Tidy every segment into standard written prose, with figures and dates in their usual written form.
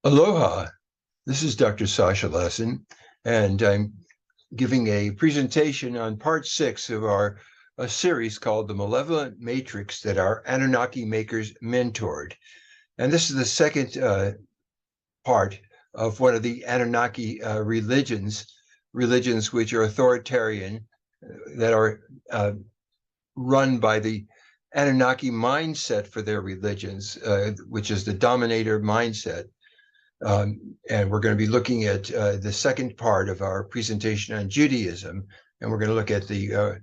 Aloha, this is Dr. Sasha Lessin, and I'm giving a presentation on part 6 of our series called The Malevolent Matrix That Our Anunnaki Makers Mentored. And this is the second part of one of the Anunnaki religions which are authoritarian, that are run by the Anunnaki mindset for their religions, which is the dominator mindset. And we're going to be looking at the second part of our presentation on Judaism, and we're going to look at the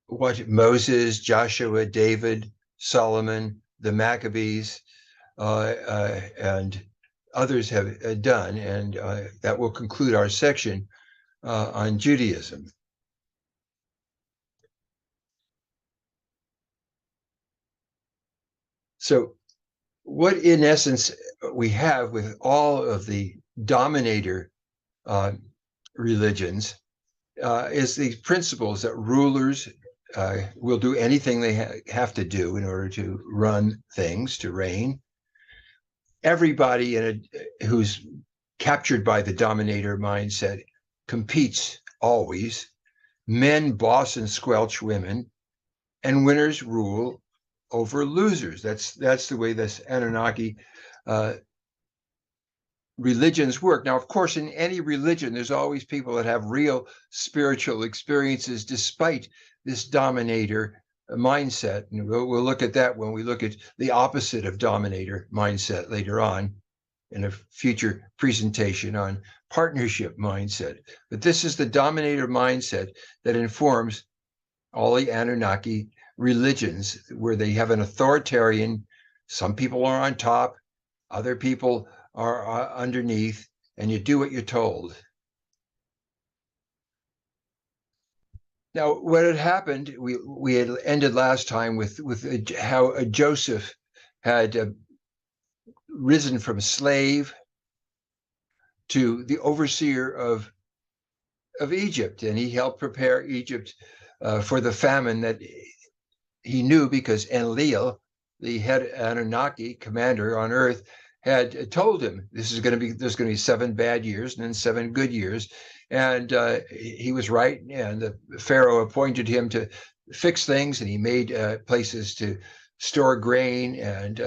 what Moses, Joshua, David, Solomon, the Maccabees, and others have done, and that will conclude our section on Judaism. So, what in essence we have with all of the dominator religions is these principles that rulers will do anything they have to do in order to run things, to reign. Everybody who's captured by the dominator mindset competes always. Men boss and squelch women, and winners rule over losers. That's the way this Anunnaki religions work. Now, of course, in any religion, there's always people that have real spiritual experiences despite this dominator mindset. And we'll look at that when we look at the opposite of dominator mindset later on in a future presentation on partnership mindset. But this is the dominator mindset that informs all the Anunnaki religions, where they have an authoritarian, some people are on top, other people are underneath, and you do what you're told. Now, what had happened, we had ended last time with how Joseph had risen from slave to the overseer of Egypt, and he helped prepare Egypt for the famine that he knew, because Enlil, the head Anunnaki commander on Earth, had told him there's going to be 7 bad years and then 7 good years, and he was right. And the Pharaoh appointed him to fix things, and he made places to store grain, and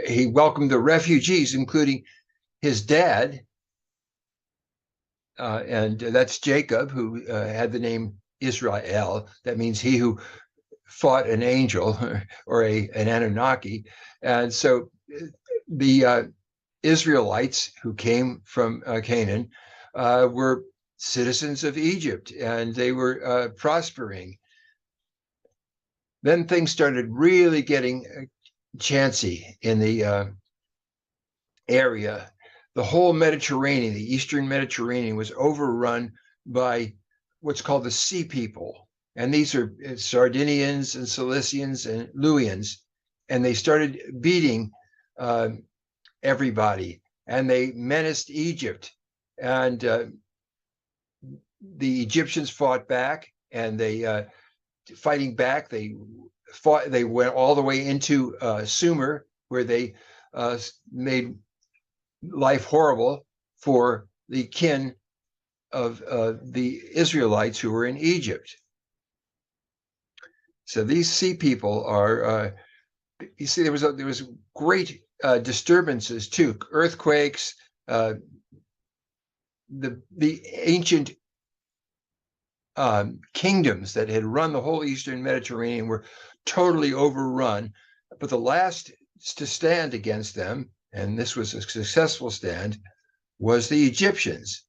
he welcomed the refugees, including his dad, and that's Jacob, who had the name Israel. That means he who fought an angel or an Anunnaki. And so the Israelites who came from Canaan were citizens of Egypt, and they were prospering. Then things started really getting chancy in the area. The whole Mediterranean, the Eastern Mediterranean, was overrun by what's called the Sea People. And these are Sardinians and Cilicians and Luwians. And they started beating everybody, and they menaced Egypt. And the Egyptians fought back, and they fighting back, they went all the way into Sumer, where they made life horrible for the kin of the Israelites who were in Egypt. So these Sea People are, you see, there was great disturbances too, earthquakes. The ancient kingdoms that had run the whole Eastern Mediterranean were totally overrun. But the last to stand against them, and this was a successful stand, was the Egyptians.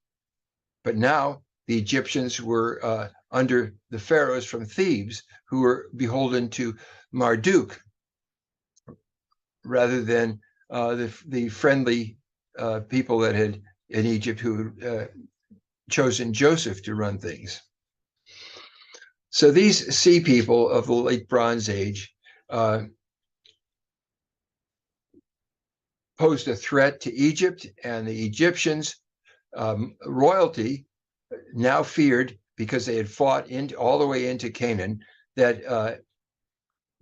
But now the Egyptians were under the pharaohs from Thebes, who were beholden to Marduk, rather than the friendly people that had in Egypt who had chosen Joseph to run things. So these Sea People of the late Bronze Age posed a threat to Egypt, and the Egyptians, royalty, now feared, because they had fought all the way into Canaan, that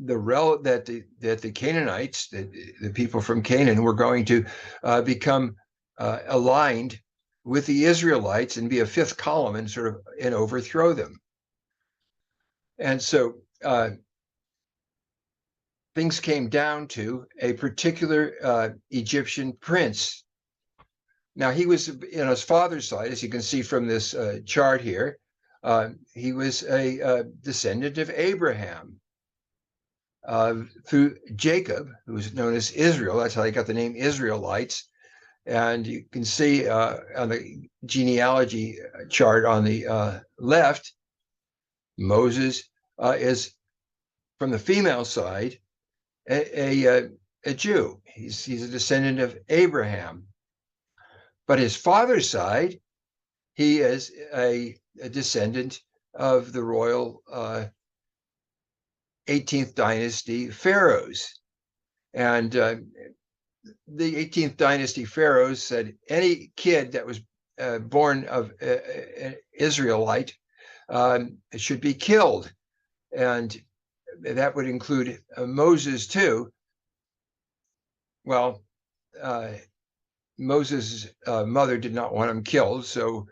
the Canaanites, the people from Canaan, were going to become aligned with the Israelites and be a fifth column and sort of and overthrow them. And so things came down to a particular Egyptian prince. Now, he was on his father's side, as you can see from this chart here. He was a descendant of Abraham through Jacob, who was known as Israel. That's how he got the name Israelites. And you can see on the genealogy chart on the left, Moses is from the female side a Jew. He's a descendant of Abraham. But his father's side, he is a descendant of the royal 18th dynasty pharaohs. And the 18th dynasty pharaohs said any kid that was born of an Israelite should be killed. And that would include Moses too. Well, Moses' mother did not want him killed, so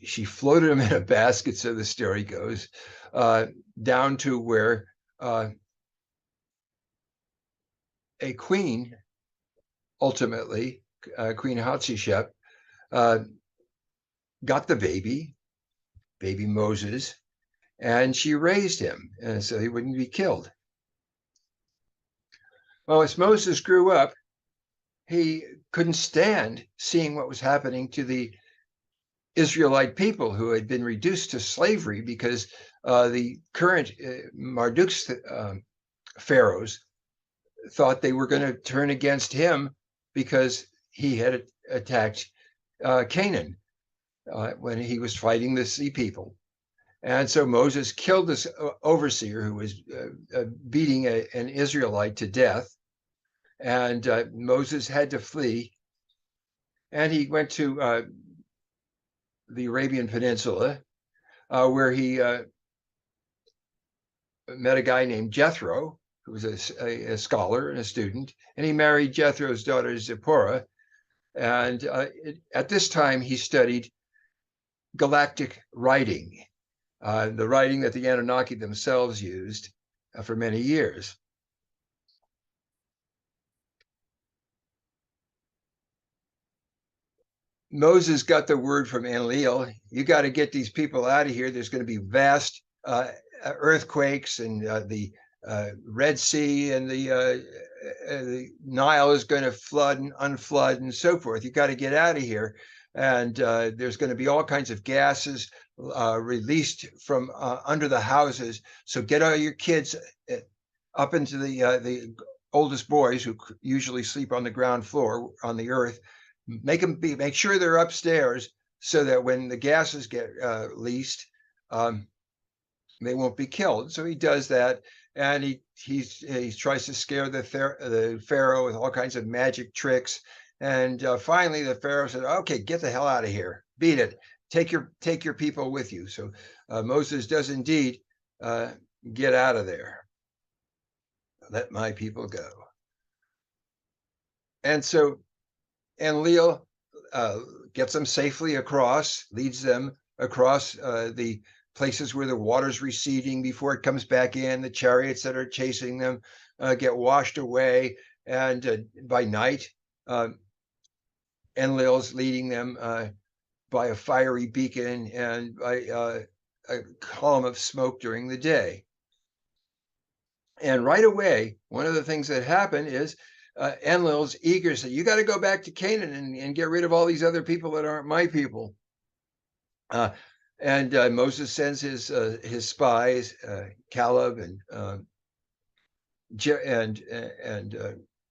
she floated him in a basket, so the story goes, down to where a queen, ultimately, Queen Hatshepsut, got the baby Moses, and she raised him, and so he wouldn't be killed. Well, as Moses grew up, he couldn't stand seeing what was happening to the Israelite people who had been reduced to slavery because the current Marduk's pharaohs thought they were going to turn against him because he had attacked Canaan when he was fighting the sea people. And so Moses killed this overseer who was beating an Israelite to death. And Moses had to flee. And he went to the Arabian Peninsula, where he met a guy named Jethro, who was a scholar and a student. And he married Jethro's daughter, Zipporah. And at this time, he studied galactic writing, the writing that the Anunnaki themselves used for many years. Moses got the word from Enlil, you got to get these people out of here. There's going to be vast earthquakes, and the Red Sea and the Nile is going to flood and unflood and so forth. You got to get out of here. And there's going to be all kinds of gases released from under the houses. So get all your kids up into the oldest boys, who usually sleep on the ground floor on the earth. Make sure they're upstairs so that when the gases get released, they won't be killed. So he does that, and he tries to scare the Pharaoh with all kinds of magic tricks. And finally, the Pharaoh said, "Okay, get the hell out of here. Beat it. Take your people with you." So Moses does indeed get out of there. Let my people go. And so Enlil gets them safely across, leads them across the places where the water's receding before it comes back in. The chariots that are chasing them get washed away. And by night, Enlil's leading them by a fiery beacon and by a column of smoke during the day. And right away, one of the things that happened is Enlil's eager to say, you got to go back to Canaan and get rid of all these other people that aren't my people. And Moses sends his spies, Caleb and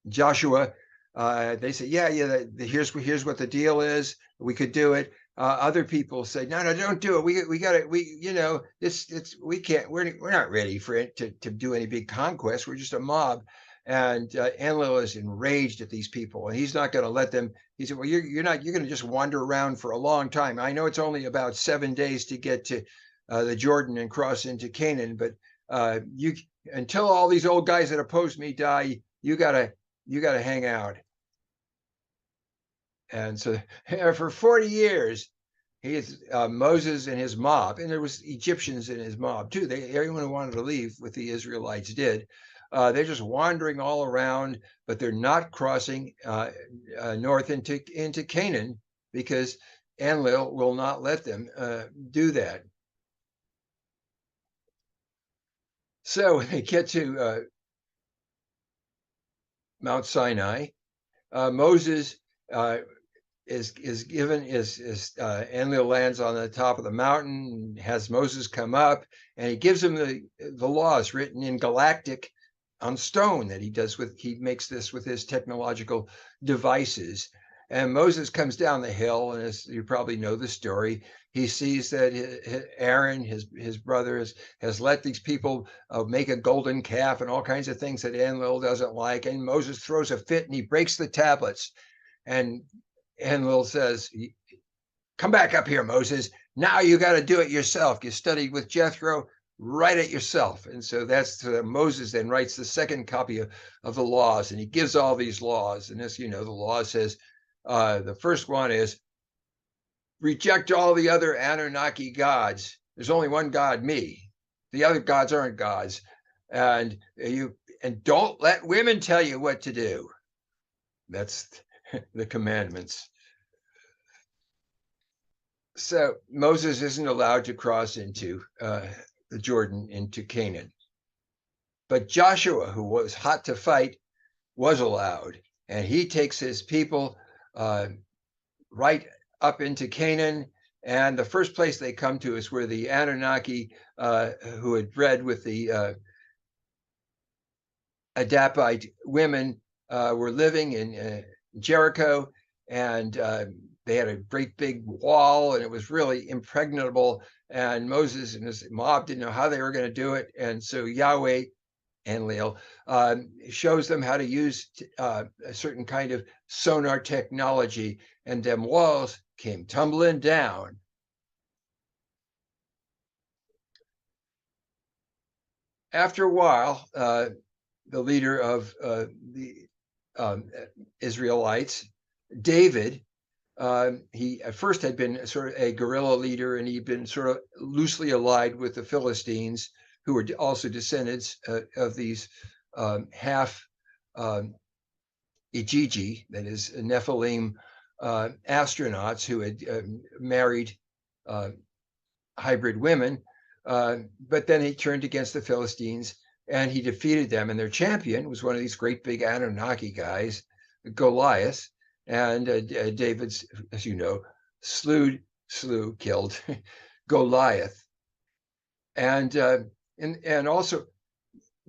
Joshua. They say, yeah, here's what the deal is. We could do it. Other people say, no, don't do it. We got it. We can't. We're not ready for it to do any big conquest. We're just a mob. And Enlil is enraged at these people, and he's not going to let them. He said, well, you're going to just wander around for a long time. I know it's only about 7 days to get to the Jordan and cross into Canaan, but You until all these old guys that oppose me die, you gotta hang out. And so for 40 years, Moses and his mob, and there was Egyptians in his mob too. Everyone who wanted to leave with the Israelites did. They're just wandering all around, but they're not crossing north into Canaan because Enlil will not let them do that. So when they get to Mount Sinai, Moses is given Enlil lands on the top of the mountain, has Moses come up, and he gives him the laws written in galactic on stone that he makes this with his technological devices. And Moses comes down the hill, and as you probably know the story, he sees that Aaron, his brother, has let these people make a golden calf and all kinds of things that Enlil doesn't like. And Moses throws a fit and he breaks the tablets. And Enlil says, "Come back up here, Moses. Now you got to do it yourself. You studied with Jethro, write it yourself." And so Moses then writes the second copy of the laws, and he gives all these laws. And as you know, the law says, the first one is reject all the other Anunnaki gods. There's only one God, me. The other gods aren't gods. And don't let women tell you what to do. That's the commandments. So Moses isn't allowed to cross into the Jordan into Canaan. But Joshua, who was hot to fight, was allowed. And he takes his people right up into Canaan. And the first place they come to is where the Anunnaki, who had bred with the Adapite women, were living in Jericho. And they had a great big wall, and it was really impregnable. And Moses and his mob didn't know how they were going to do it. And so Yahweh, Enlil, shows them how to use a certain kind of sonar technology, and them walls came tumbling down. After a while, the leader of the Israelites, David, he at first had been sort of a guerrilla leader, and he'd been sort of loosely allied with the Philistines, who were also descendants of these half Igigi, that is Nephilim astronauts who had married hybrid women. But then he turned against the Philistines and he defeated them. And their champion was one of these great big Anunnaki guys, Goliath. And David, as you know, killed Goliath. And also,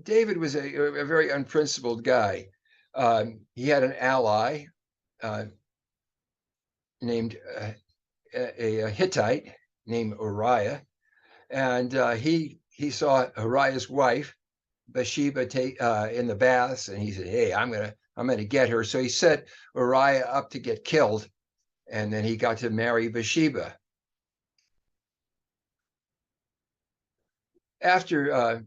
David was a very unprincipled guy. He had an ally named a Hittite named Uriah, and he saw Uriah's wife Bathsheba in the baths, and he said, "Hey, I'm gonna get her." So he set Uriah up to get killed, and then he got to marry Bathsheba. After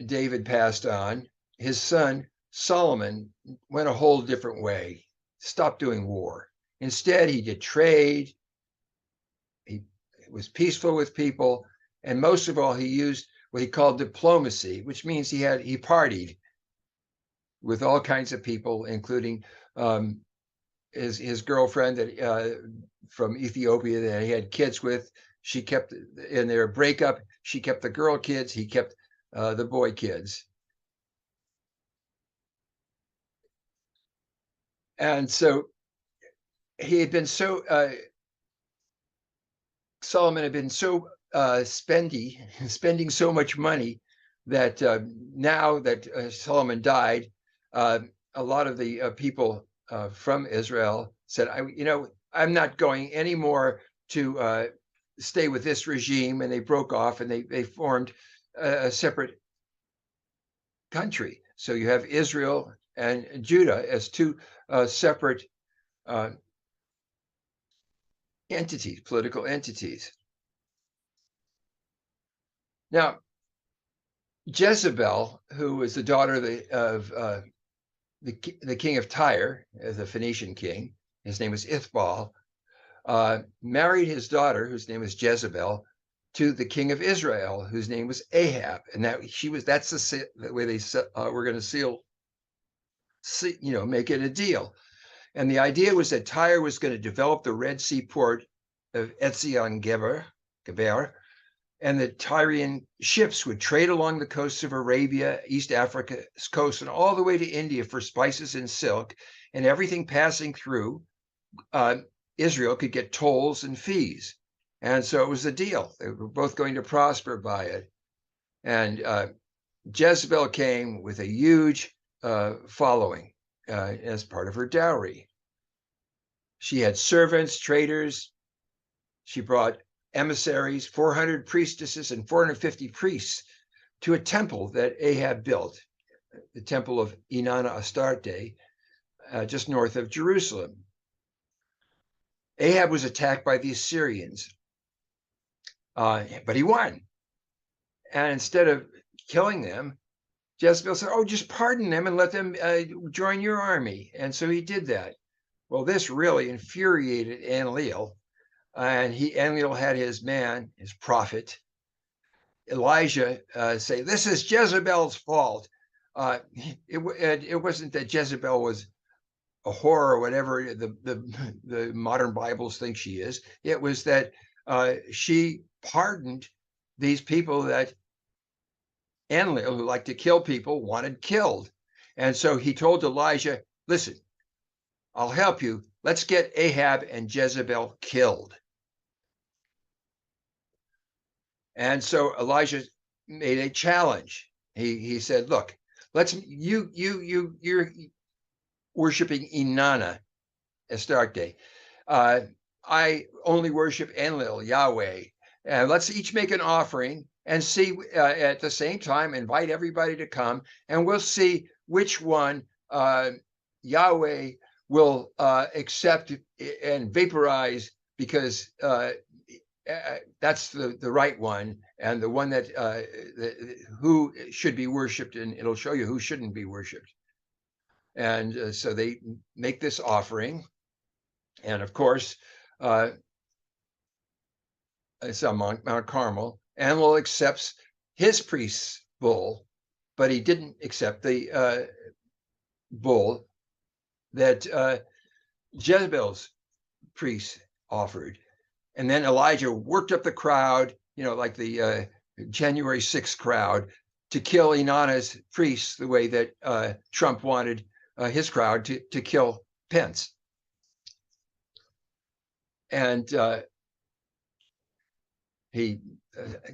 David passed on, his son Solomon went a whole different way, stopped doing war. Instead, he did trade, he was peaceful with people, and most of all, he used what he called diplomacy, which means he partied with all kinds of people, including his girlfriend that from Ethiopia that he had kids with. She kept, in their breakup, she kept the girl kids, he kept the boy kids. And so he had been so, Solomon had been so spending so much money that now that Solomon died, a lot of the people from Israel said, I'm not going anymore to stay with this regime. And they broke off and they formed a separate country. So you have Israel and Judah as two separate entities, political entities. Now, Jezebel, who was the daughter of the king of Tyre, the Phoenician king, his name was Ithbal, married his daughter, whose name was Jezebel, to the king of Israel, whose name was Ahab, and that's the way they were going to make it a deal. And the idea was that Tyre was going to develop the Red Sea port of Etzion-Geber, and the Tyrian ships would trade along the coasts of Arabia, East Africa's coast, and all the way to India for spices and silk, and everything passing through Israel could get tolls and fees. And so it was a deal. They were both going to prosper by it. And Jezebel came with a huge following as part of her dowry. She had servants, traders. She brought emissaries, 400 priestesses and 450 priests to a temple that Ahab built, the temple of Inanna Astarte, just north of Jerusalem. Ahab was attacked by the Assyrians, but he won. And instead of killing them, Jezebel said, "Oh, just pardon them and let them join your army." And so he did that. Well, this really infuriated Enlil. And Enlil had his man, his prophet, Elijah, say, "This is Jezebel's fault." It wasn't that Jezebel was a whore or whatever the modern Bibles think she is. It was that she pardoned these people that Enlil, who liked to kill people, wanted killed. And so he told Elijah, "Listen, I'll help you. Let's get Ahab and Jezebel killed." And so Elijah made a challenge. He said, "Look, you're worshiping Inanna Astarte. I only worship Enlil, Yahweh. Let's each make an offering and see at the same time, invite everybody to come, and we'll see which one Yahweh will accept and vaporize, because that's the right one, and the one that who should be worshipped, and it'll show you who shouldn't be worshipped." And so they make this offering, and of course, it's on Mount Carmel. Enlil accepts his priest's bull, but he didn't accept the bull that Jezebel's priest offered. And then Elijah worked up the crowd, like the January 6th crowd, to kill Inanna's priests the way that Trump wanted his crowd to kill Pence. And he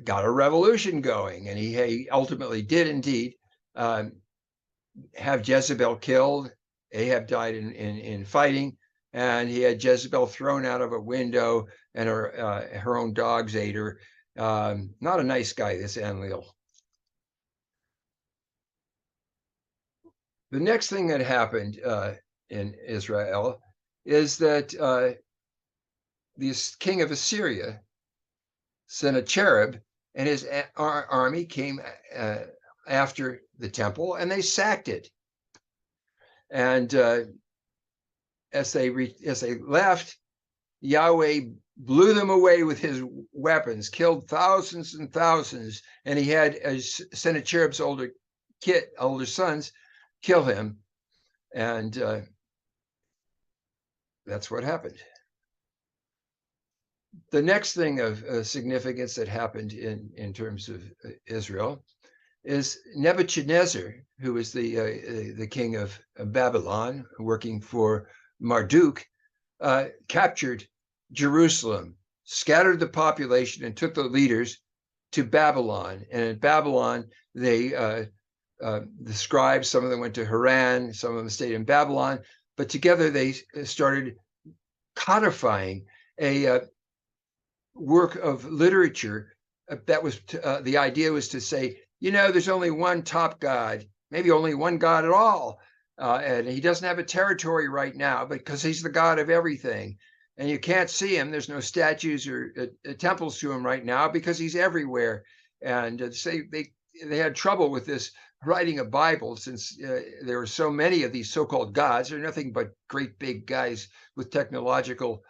got a revolution going, and he ultimately did indeed have Jezebel killed. Ahab died in fighting, and he had Jezebel thrown out of a window, and her own dogs ate her. Not a nice guy, this Enlil. The next thing that happened in Israel is that this king of Assyria, Sennacherib, and his army came after the temple, and they sacked it. And as they left, Yahweh blew them away with his weapons, killed thousands and thousands, and he had Sennacherib's older sons kill him, and that's what happened. The next thing of significance that happened in terms of Israel is Nebuchadnezzar, who was the king of Babylon, working for Marduk, captured Jerusalem, scattered the population, and took the leaders to Babylon. And in Babylon, they the scribes, some of them went to Haran, some of them stayed in Babylon, but together they started codifying a work of literature that was the idea was to say, there's only one top God, maybe only one God at all, and he doesn't have a territory right now, but because he's the God of everything, and you can't see him. There's no statues or temples to him right now because he's everywhere. And they they had trouble with this writing a Bible, since there were so many of these so-called gods. They're nothing but great big guys with technological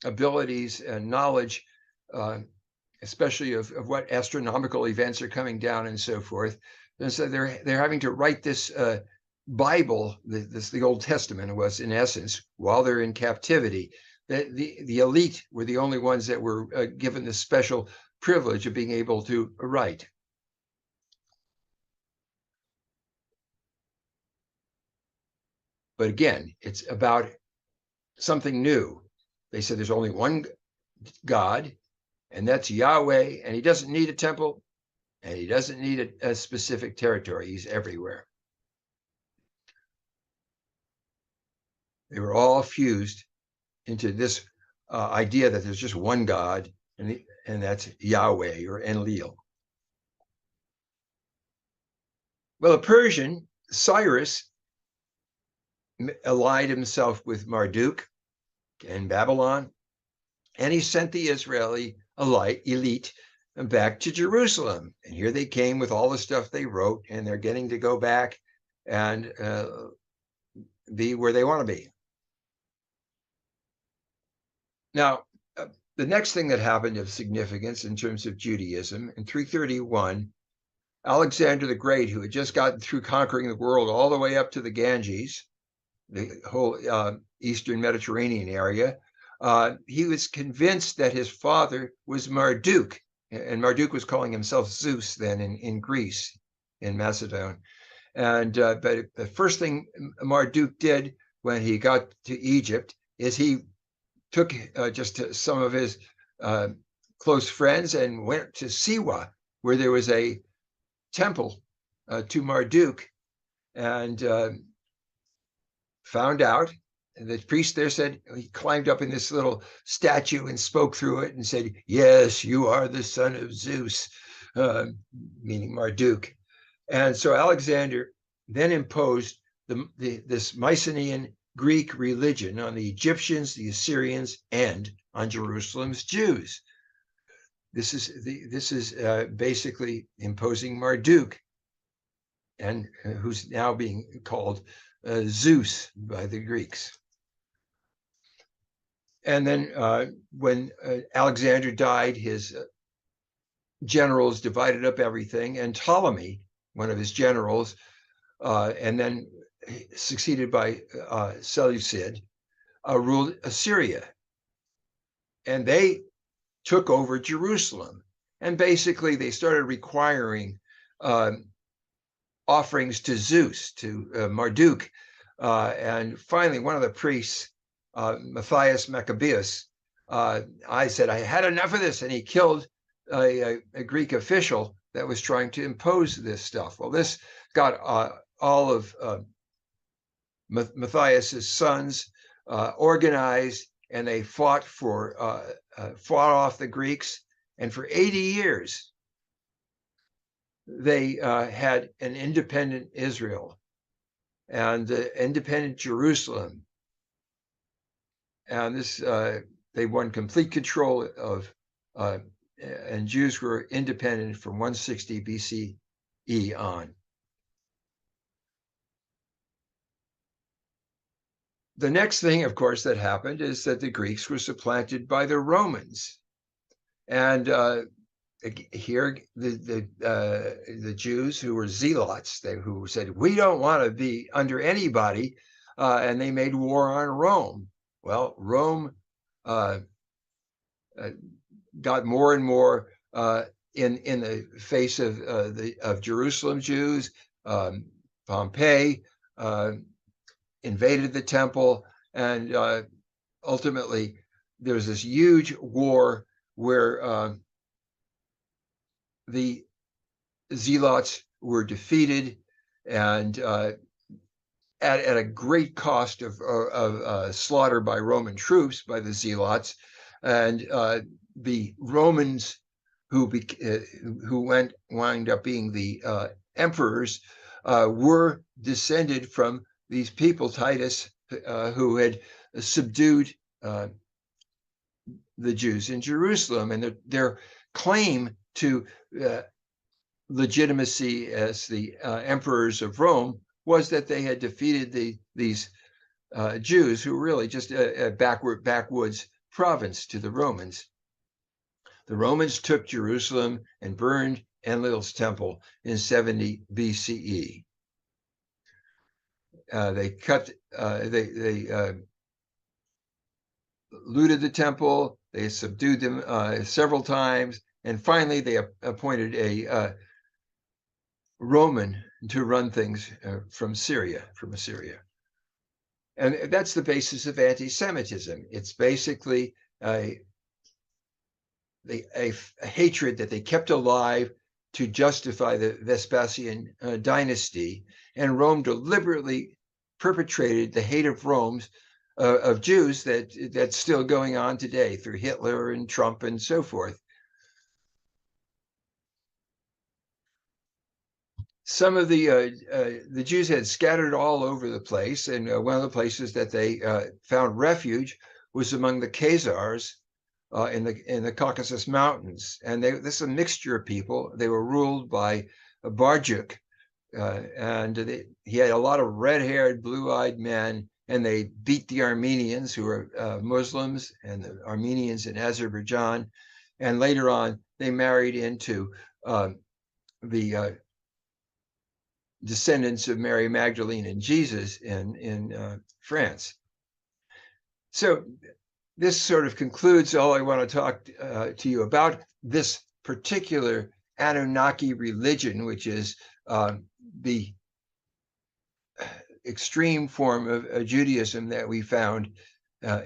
abilities and knowledge, especially of what astronomical events are coming down and so forth. And so they're having to write this Bible, the Old Testament was, in essence, while they're in captivity. The elite were the only ones that were given the special privilege of being able to write. But again, it's about something new. They said there's only one God, and that's Yahweh, and he doesn't need a temple, and he doesn't need a specific territory. He's everywhere. They were all fused into this idea that there's just one God, and that's Yahweh, or Enlil. Well, a Persian, Cyrus, allied himself with Marduk in Babylon, and he sent the Israeli elite back to Jerusalem. And here they came with all the stuff they wrote, and they're getting to go back and be where they want to be. Now, the next thing that happened of significance in terms of Judaism, in 331, Alexander the Great, who had just gotten through conquering the world all the way up to the Ganges, the whole Eastern Mediterranean area, he was convinced that his father was Marduk, and Marduk was calling himself Zeus then in Greece, in Macedon. And but the first thing Marduk did when he got to Egypt is he took just some of his close friends and went to Siwa, where there was a temple to Marduk, and found out. And the priest there said, he climbed up in this little statue and spoke through it and said, "Yes, you are the son of Zeus," meaning Marduk. And so Alexander then imposed this Mycenaean Greek religion on the Egyptians, the Assyrians, and on Jerusalem's Jews. This is basically imposing Marduk, and who's now being called Zeus by the Greeks. And then when Alexander died, his generals divided up everything, and Ptolemy, one of his generals, and then succeeded by Seleucid, ruled Assyria. And they took over Jerusalem. And basically, they started requiring offerings to Zeus, to Marduk. And finally, one of the priests, Matthias Maccabeus, I said, "I had enough of this," and he killed a Greek official that was trying to impose this stuff. Well, this got all of Matthias's sons organized, and they fought off the Greeks. And for 80 years, they had an independent Israel and independent Jerusalem. And this they won complete control of, and Jews were independent from 160 BCE on. The next thing, of course, that happened is that the Greeks were supplanted by the Romans. And here, the Jews who were zealots, who said, "We don't want to be under anybody," and they made war on Rome. Well, Rome got more and more in the face of Jerusalem Jews. Pompey invaded the temple, and ultimately there was this huge war where the zealots were defeated, and at a great cost of slaughter by Roman troops, by the zealots. And the Romans who wind up being the emperors were descended from these people, Titus, who had subdued the Jews in Jerusalem. And their claim to legitimacy as the emperors of Rome was that they had defeated these Jews who were really just a backwoods province to the Romans. The Romans took Jerusalem and burned Enlil's temple in 70 BCE. They looted the temple. They subdued them several times, and finally they appointed a Roman to run things from Assyria. And that's the basis of anti-Semitism. It's basically a hatred that they kept alive to justify the Vespasian dynasty, and Rome deliberately perpetrated the hate of of Jews that's still going on today through Hitler and Trump and so forth. Some of the Jews had scattered all over the place, and one of the places that they found refuge was among the Khazars in the Caucasus Mountains. And this is a mixture of people. They were ruled by Marduk, and he had a lot of red-haired, blue-eyed men, and they beat the Armenians, who were Muslims, and the Armenians in Azerbaijan. And later on, they married into the descendants of Mary Magdalene and Jesus in France. So this sort of concludes all I want to talk to you about this particular Anunnaki religion, which is the extreme form of Judaism that we found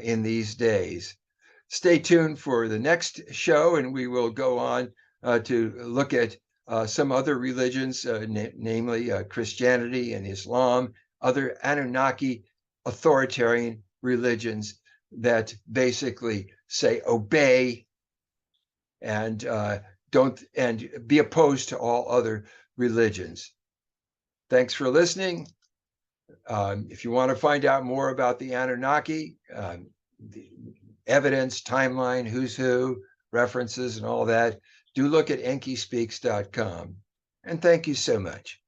in these days. Stay tuned for the next show, and we will go on to look at some other religions, namely Christianity and Islam, other Anunnaki authoritarian religions that basically say obey and be opposed to all other religions. Thanks for listening. If you want to find out more about the Anunnaki, the evidence, timeline, who's who, references, and all that, do look at enkispeaks.com. And thank you so much.